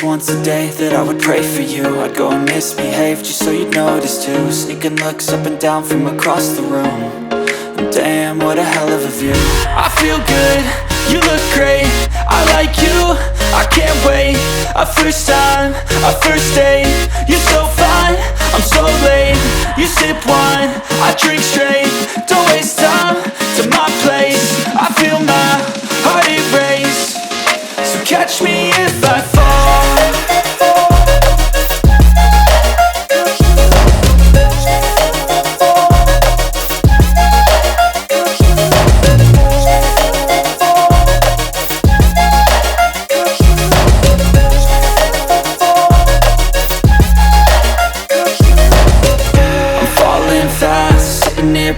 once a day that I would pray for you. I'd go and misbehave just so you'd notice too. Sneaking looks up and down from across the room. And damn, what a hell of a view. I feel good, you look great, I like you, I can't wait. A first time, a first date, you're so fine, I'm so late. You sip wine, I drink straight. Don't waste time to my place. I feel my heart erase. So catch me if I fall.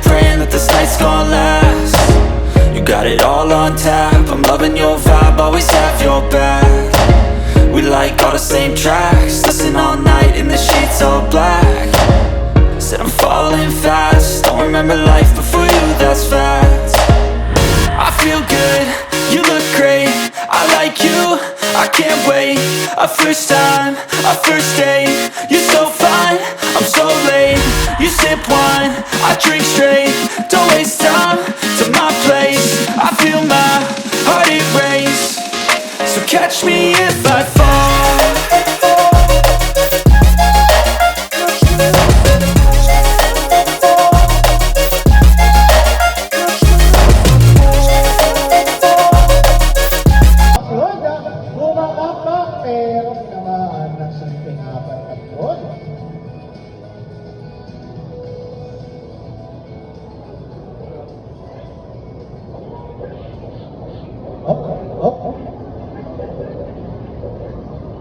Praying that this night's gonna last. You got it all on tap, I'm loving your vibe, always have your back. We like all the same tracks, listen all night in the sheets all black. Said I'm falling fast, don't remember life before you, that's facts. I feel good, you look great, I like you, I can't wait. A first time, a first date, you're so fine, I'm so late. You sip wine, I drink straight. Don't waste time to my place. I feel my heart erase. So catch me if I fall.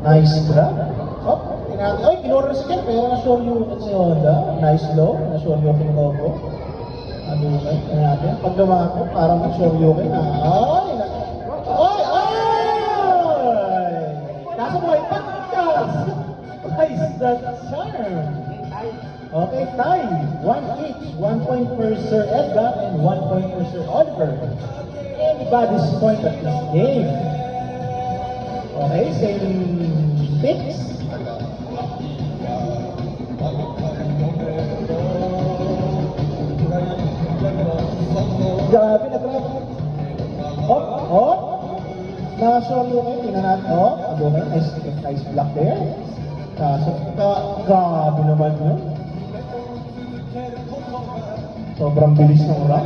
Nice grab. Ay, kinores ka, pero na-sure yung si Honda. Nice low, na-sure yung Kinoko. Ano yun, natin. Pag lumako, parang na-sure yung ay! Nasa buhay pa! Nice, that charm! Okay, tie. 1 each. 1 point for Sir Edgar and 1 point for Sir Oliver. Anybody's point at this game. Okay, same picks. Grabe na grab. Hop. Nasa okay, tingnan natin. Okay, nice block there. Kaso, grabe naman yun. Sobrang bilis ng rock.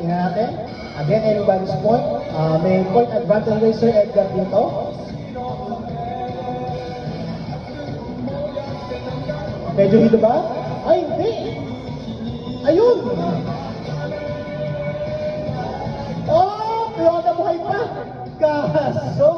Tingnan natin. Again, anybody's point. May point advantage kay Sir Edgar dito. Medyo hilo ba? Ay, hindi. Ayun. Pero nabuhay pa. Kaso,